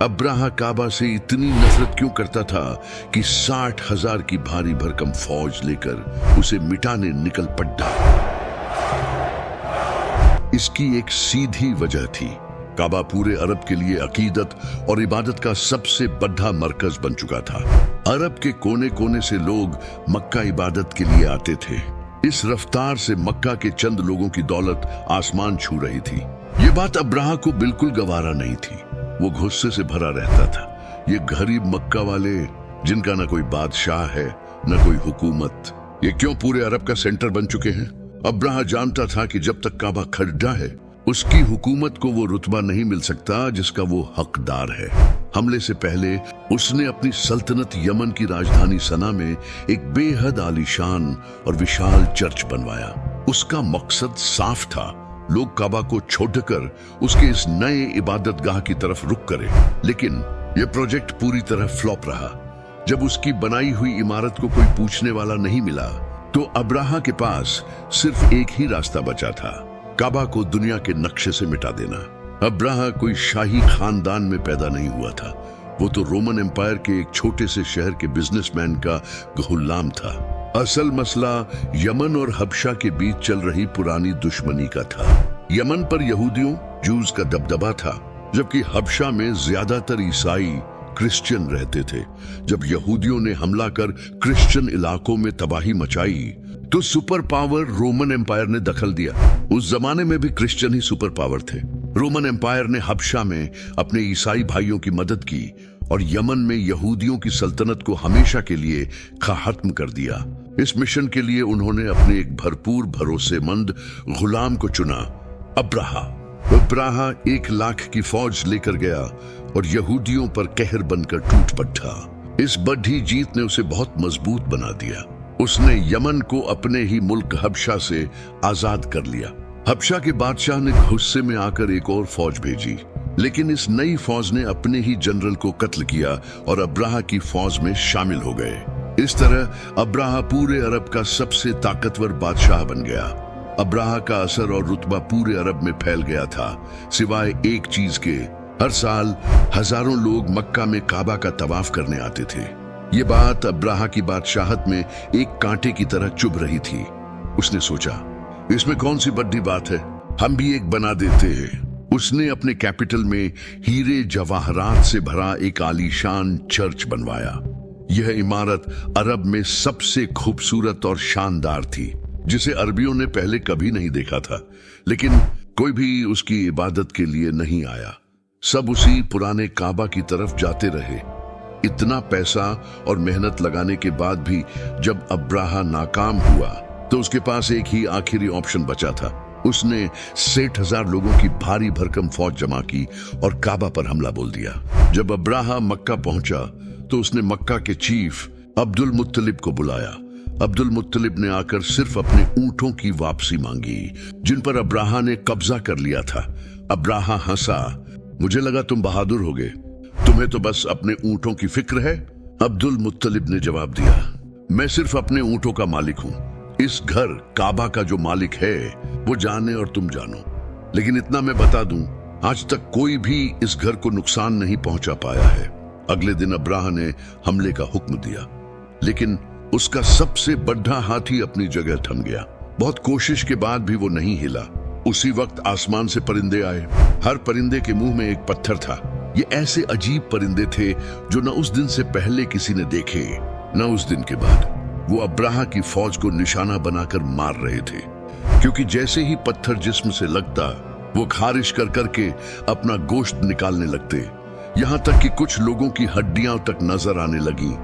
Abraha काबा से इतनी नफरत क्यों करता था कि 60,000 की भारी भरकम फौज लेकर उसे मिटाने निकल पड़ा। इसकी एक सीधी वजह थी, काबा पूरे अरब के लिए अकीदत और इबादत का सबसे बड़ा मरकज बन चुका था। अरब के कोने कोने से लोग मक्का इबादत के लिए आते थे। इस रफ्तार से मक्का के चंद लोगों की दौलत आसमान छू रही थी। ये बात अब्राहा को बिल्कुल गवारा नहीं थी। वो गुस्से से भरा रहता था। ये गरीब मक्का वाले, जिनका ना कोई बादशाह है न कोई हुकूमत, ये क्यों पूरे अरब का सेंटर बन चुके हैं। अब्राहा जानता था कि जब तक काबा खड़ा है उसकी हुकूमत को वो रुतबा नहीं मिल सकता जिसका वो हकदार है। हमले से पहले उसने अपनी सल्तनत यमन की राजधानी सना में एक बेहद आलीशान और विशाल चर्च बनवाया। उसका मकसद साफ था, लोग काबा को छोड़कर उसके इस नए इबादतगाह की तरफ रुख करें। लेकिन यह प्रोजेक्ट पूरी तरह फ्लॉप रहा। जब उसकी बनाई हुई इमारत को कोई पूछने वाला नहीं मिला तो अब्राहा के पास सिर्फ एक ही रास्ता बचा था, काबा को दुनिया के नक्शे से मिटा देना। अब्राहा कोई शाही खानदान में पैदा नहीं हुआ था। वो तो रोमन एम्पायर के एक छोटे से शहर के बिजनेसमैन का गुलाम था। असल मसला यमन और हबशा के बीच चल रही पुरानी दुश्मनी का था। यमन पर यहूदियों जूस का दबदबा था, जबकि हबशा में ज्यादातर ईसाई क्रिश्चियन रहते थे। जब यहूदियों ने हमला कर क्रिश्चियन इलाकों में तबाही मचाई तो सुपर पावर रोमन एम्पायर ने दखल दिया। उस जमाने में भी क्रिश्चियन ही सुपर पावर थे। रोमन एम्पायर ने हबशा में अपने ईसाई भाइयों की मदद की और यमन में यहूदियों की सल्तनत को हमेशा के लिए खत्म कर दिया। इस मिशन के लिए उन्होंने अपने एक भरपूर भरोसेमंद गुलाम को चुना, अब्राहा। अब्राहा 1 लाख की फौज लेकर गया और यहूदियों पर कहर बनकर टूट पड़ा। इस बड़ी जीत ने उसे बहुत मजबूत बना दिया। उसने यमन को अपने ही मुल्क हबशा से आजाद कर लिया। हबशा के बादशाह ने गुस्से में आकर एक और फौज भेजी, लेकिन इस नई फौज ने अपने ही जनरल को कत्ल किया और अब्राहा की फौज में शामिल हो गए। इस तरह अब्राहा पूरे अरब का सबसे ताकतवर बादशाह बन गया। अब्राहा का असर और रुतबा पूरे अरब में फैल गया था, सिवाय एक चीज के, हर साल हजारों लोग मक्का में काबा का तवाफ करने आते थे। ये बात अब्राहा की बादशाहत में एक कांटे की तरह चुभ रही थी। उसने सोचा, इसमें कौन सी बड़ी बात है, हम भी एक बना देते हैं। उसने अपने कैपिटल में हीरे जवाहरात से भरा एक आलीशान चर्च बनवाया। यह इमारत अरब में सबसे खूबसूरत और शानदार थी, जिसे अरबियों ने पहले कभी नहीं देखा था। लेकिन कोई भी उसकी इबादत के लिए नहीं आया। सब उसी पुराने काबा की तरफ जाते रहे। इतना पैसा और मेहनत लगाने के बाद भी जब अब्राहा नाकाम हुआ तो उसके पास एक ही आखिरी ऑप्शन बचा था। उसने 60,000 लोगों की भारी भरकम फौज जमा की और काबा पर हमला बोल दिया। जब अब्राहा मक्का पहुंचा तो उसने मक्का के चीफ अब्दुल मुत्तलिब को बुलाया। अब्दुल मुत्तलिब ने आकर सिर्फ अपने ऊंटों की वापसी मांगी, जिन पर अब्राहा ने कब्जा कर लिया था। अब्राहा हंसा, मुझे लगा तुम बहादुर होगे, तुम्हें तो बस अपने ऊंटों की फिक्र है। अब्दुल मुत्तलिब ने जवाब दिया, मैं सिर्फ अपने ऊंटों का मालिक हूं। इस घर काबा का जो मालिक है वो जाने और तुम जानो। लेकिन इतना मैं बता दूं, आज तक कोई भी इस घर को नुकसान नहीं पहुंचा पाया है। अगले दिन अब्राहा ने हमले का हुक्म दिया, लेकिन उसका सबसे बड़ा हाथी अपनी जगह थम गया। बहुत कोशिश के बाद भी वो नहीं हिला। उसी वक्त आसमान से परिंदे आए। हर परिंदे के मुंह में एक पत्थर था। ये ऐसे अजीब परिंदे थे जो न उस दिन से पहले किसी ने देखे, न उस दिन के बाद। वो अब्राहा की फौज को निशाना बनाकर मार रहे थे, क्योंकि जैसे ही पत्थर जिस्म से लगता वो खारिश कर करके अपना गोश्त निकालने लगते। यहाँ तक कि कुछ लोगों की हड्डियां तक नजर आने लगी।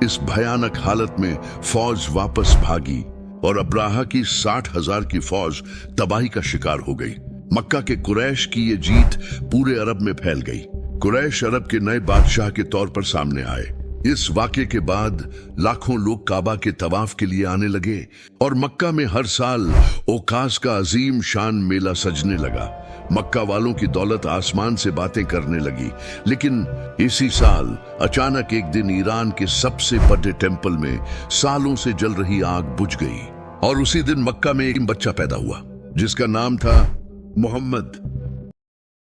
इस भयानक हालत में फौज वापस भागी और अब्राहा की 60,000 की फौज तबाही का शिकार हो गई। मक्का के कुरैश की ये जीत पूरे अरब में फैल गई। कुरैश अरब के नए बादशाह के तौर पर सामने आए। इस वाक़े के बाद लाखों लोग काबा के तवाफ के लिए आने लगे और मक्का में हर साल ओकास का अजीम शान मेला सजने लगा। मक्का वालों की दौलत आसमान से बातें करने लगी। लेकिन इसी साल अचानक एक दिन ईरान के सबसे बड़े टेंपल में सालों से जल रही आग बुझ गई और उसी दिन मक्का में एक बच्चा पैदा हुआ जिसका नाम था मोहम्मद।